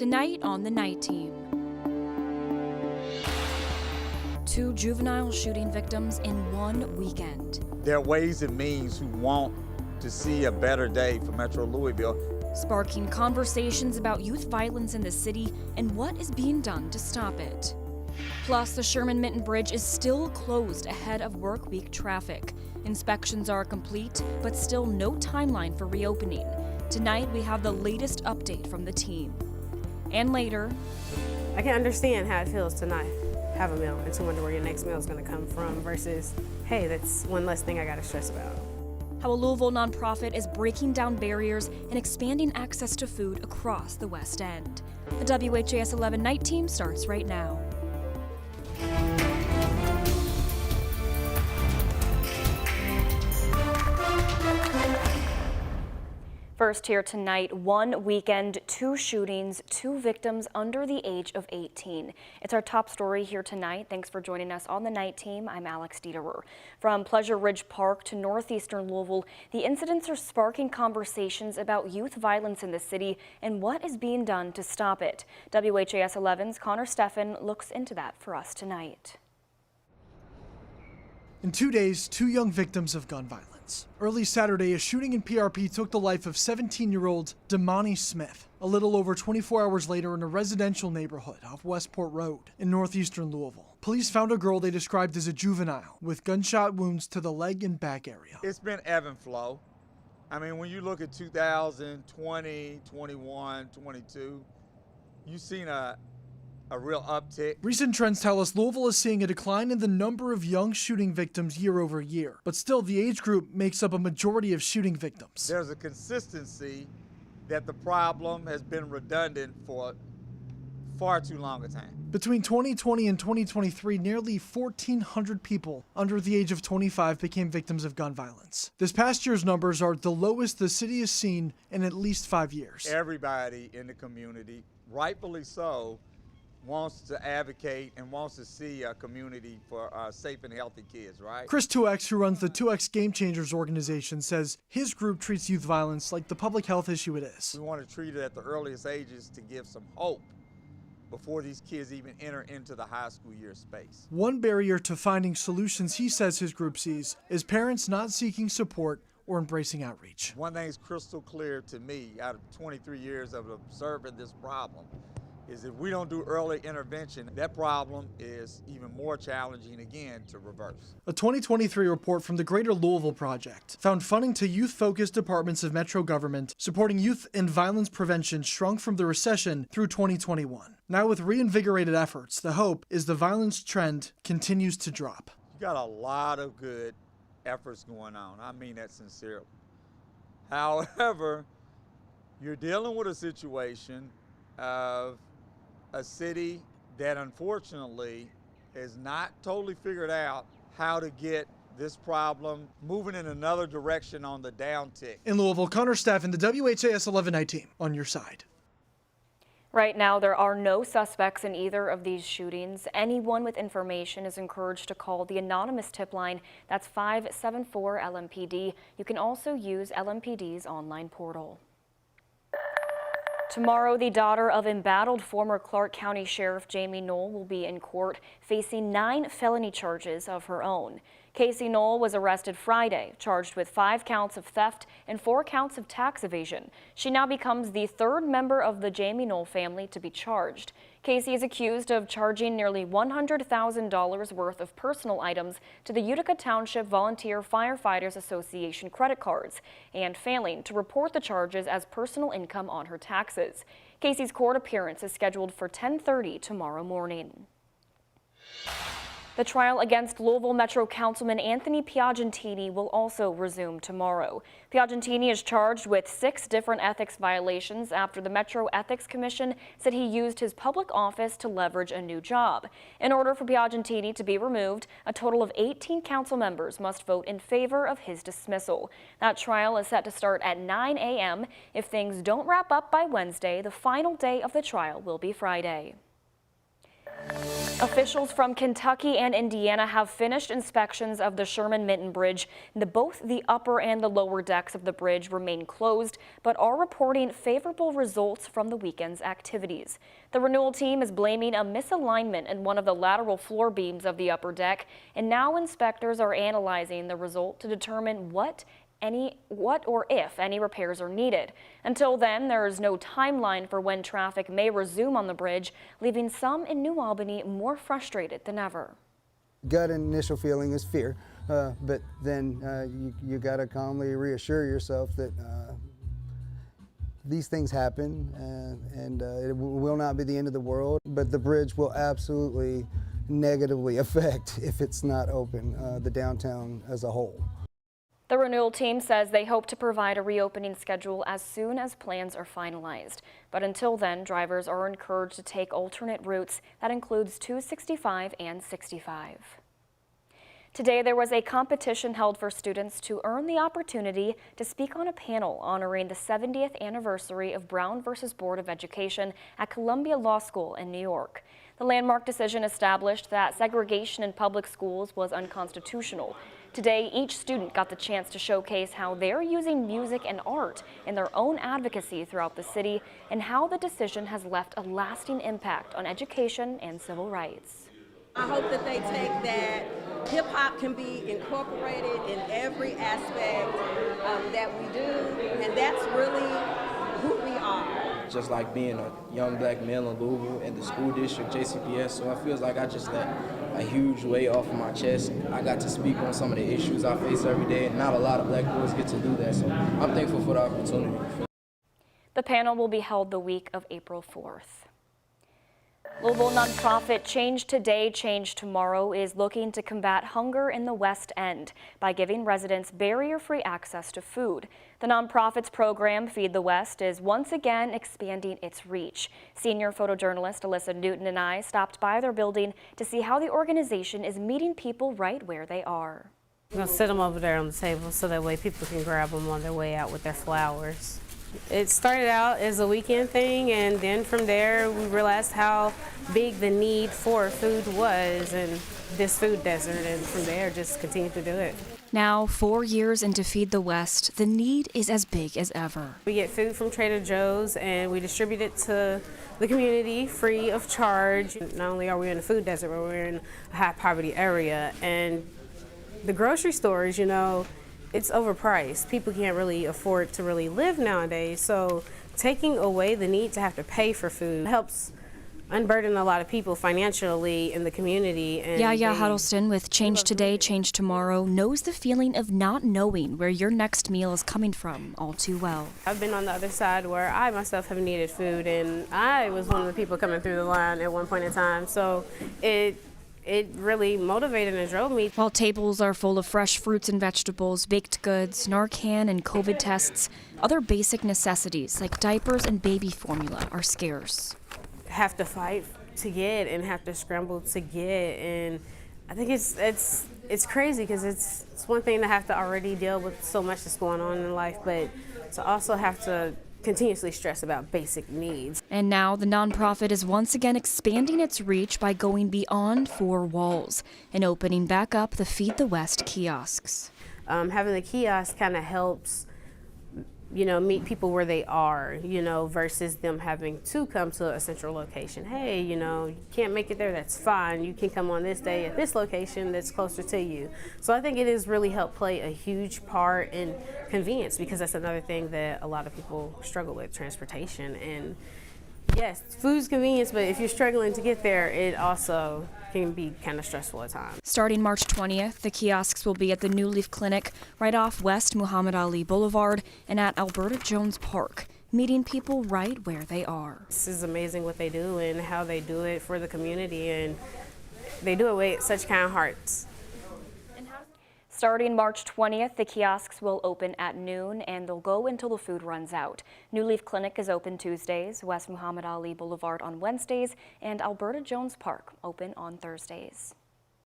Tonight on the Night Team. 2 juvenile shooting victims in one weekend. There are ways and means who want to see a better day for Metro Louisville. Sparking conversations about youth violence in the city and what is being done to stop it. Plus, the Sherman Mitten Bridge is still closed ahead of work week traffic. Inspections are complete, but still no timeline for reopening. Tonight, we have the latest update from the team. And later, I can understand how it feels to not have a meal and to wonder where your next meal is going to come from versus, hey, that's one less thing I got to stress about. How a Louisville nonprofit is breaking down barriers and expanding access to food across the West End. The WHAS11 Night Team starts right now. First here tonight, one weekend, 2 shootings, 2 victims under the age of 18. It's our top story here tonight. Thanks for joining us on the Night Team. I'm Alex Dieterer. From Pleasure Ridge Park to northeastern Louisville, the incidents are sparking conversations about youth violence in the city and what is being done to stop it. WHAS 11's Connor Steffen looks into that for us tonight. In 2 days, 2 young victims of gun violence. Early Saturday, a shooting in PRP took the life of 17-year-old Damani Smith. A little over 24 hours later, in a residential neighborhood off Westport Road in northeastern Louisville, police found a girl they described as a juvenile with gunshot wounds to the leg and back area. It's been ebb and flow. I mean, when you look at 2020, 21, 22, you've seen a real uptick. Recent trends tell us Louisville is seeing a decline in the number of young shooting victims year over year, but still the age group makes up a majority of shooting victims. There's a consistency that the problem has been redundant for far too long a time. Between 2020 and 2023, nearly 1,400 people under the age of 25 became victims of gun violence. This past year's numbers are the lowest the city has seen in at least 5 years. Everybody in the community, rightfully so, wants to advocate and wants to see a community for safe and healthy kids, right? Chris 2X, who runs the 2X Game Changers organization, says his group treats youth violence like the public health issue it is. We want to treat it at the earliest ages to give some hope before these kids even enter into the high school year space. One barrier to finding solutions he says his group sees is parents not seeking support or embracing outreach. One thing is crystal clear to me out of 23 years of observing this problem is if we don't do early intervention, that problem is even more challenging again to reverse. A 2023 report from the Greater Louisville Project found funding to youth-focused departments of Metro government supporting youth and violence prevention shrunk from the recession through 2021. Now with reinvigorated efforts, the hope is the violence trend continues to drop. You got a lot of good efforts going on. I mean that sincerely. However, you're dealing with a situation of a city that unfortunately has not totally figured out how to get this problem moving in another direction on the downtick. In Louisville, Connor Steffen, the WHAS 11 Night Team, on your side. Right now, there are no suspects in either of these shootings. Anyone with information is encouraged to call the anonymous tip line. That's 574-LMPD. You can also use LMPD's online portal. Tomorrow, the daughter of embattled former Clark County Sheriff Jamie Null will be in court facing 9 felony charges of her own. Casey Null was arrested Friday, charged with 5 counts of theft and 4 counts of tax evasion. She now becomes the 3rd member of the Jamie Null family to be charged. Casey is accused of charging nearly $100,000 worth of personal items to the Utica Township Volunteer Firefighters Association credit cards and failing to report the charges as personal income on her taxes. Casey's court appearance is scheduled for 10:30 tomorrow morning. The trial against Louisville Metro Councilman Anthony Piagentini will also resume tomorrow. Piagentini is charged with 6 different ethics violations after the Metro Ethics Commission said he used his public office to leverage a new job. In order for Piagentini to be removed, a total of 18 council members must vote in favor of his dismissal. That trial is set to start at 9 a.m. If things don't wrap up by Wednesday, the final day of the trial will be Friday. Officials from Kentucky and Indiana have finished inspections of the Sherman Mitten Bridge. Both the upper and the lower decks of the bridge remain closed, but are reporting favorable results from the weekend's activities. The renewal team is blaming a misalignment in one of the lateral floor beams of the upper deck, and now inspectors are analyzing the result to determine what or if any repairs are needed. Until then, there is no timeline for when traffic may resume on the bridge, leaving some in New Albany more frustrated than ever. Gut initial feeling is fear, but then you got to calmly reassure yourself that these things happen and it will not be the end of the world, but the bridge will absolutely negatively affect, if it's not open, the downtown as a whole. The renewal team says they hope to provide a reopening schedule as soon as plans are finalized. But until then, drivers are encouraged to take alternate routes. That includes 265 and 65. Today, there was a competition held for students to earn the opportunity to speak on a panel honoring the 70th anniversary of Brown versus Board of Education at Columbia Law School in New York. The landmark decision established that segregation in public schools was unconstitutional. Today, each student got the chance to showcase how they're using music and art in their own advocacy throughout the city and how the decision has left a lasting impact on education and civil rights. I hope that they take that hip-hop can be incorporated in every aspect that we do, and that's really who we are. Just like being a young black male in Louisville in the school district, JCPS, so I feel like I just let a huge weight off of my chest. I got to speak on some of the issues I face every day, and not a lot of black boys get to do that, so I'm thankful for the opportunity. The panel will be held the week of April 4th. Louisville nonprofit Change Today, Change Tomorrow is looking to combat hunger in the West End by giving residents barrier-free access to food. The nonprofit's program, Feed the West, is once again expanding its reach. Senior photojournalist Alyssa Newton and I stopped by their building to see how the organization is meeting people right where they are. I'm going to sit them over there on the table so that way people can grab them on their way out with their flowers. It started out as a weekend thing, and then from there we realized how big the need for food was and this food desert, and from there just continued to do it. Now, 4 years into Feed the West, the need is as big as ever. We get food from Trader Joe's and we distribute it to the community free of charge. Not only are we in a food desert, but we're in a high poverty area, and the grocery stores, you know, it's overpriced. People can't really afford to really live nowadays, so taking away the need to have to pay for food helps unburden a lot of people financially in the community. And Yaya Huddleston with Change Today, Change Tomorrow knows the feeling of not knowing where your next meal is coming from all too well. I've been on the other side where I myself have needed food, and I was one of the people coming through the line at one point in time, so it really motivated and drove me. While tables are full of fresh fruits and vegetables, baked goods, Narcan, and COVID tests, other basic necessities like diapers and baby formula are scarce. Have to fight to get and have to scramble to get, and I think it's crazy because it's one thing to have to already deal with so much that's going on in life, but to also have to continuously stress about basic needs. And now the nonprofit is once again expanding its reach by going beyond four walls and opening back up the Feed the West kiosks. Having the kiosk kind of helps, you know, meet people where they are, you know, versus them having to come to a central location. Hey, you know, you can't make it there, that's fine. You can come on this day at this location that's closer to you. So I think it has really helped play a huge part in convenience, because that's another thing that a lot of people struggle with, transportation. And yes, food's convenience, but if you're struggling to get there, it also can be kind of stressful at times. Starting March 20th, the kiosks will be at the New Leaf Clinic right off West Muhammad Ali Boulevard and at Alberta Jones Park, meeting people right where they are. This is amazing what they do and how they do it for the community, and they do it with such kind hearts. Starting March 20th, the kiosks will open at noon and they'll go until the food runs out. New Leaf Clinic is open Tuesdays, West Muhammad Ali Boulevard on Wednesdays, and Alberta Jones Park open on Thursdays.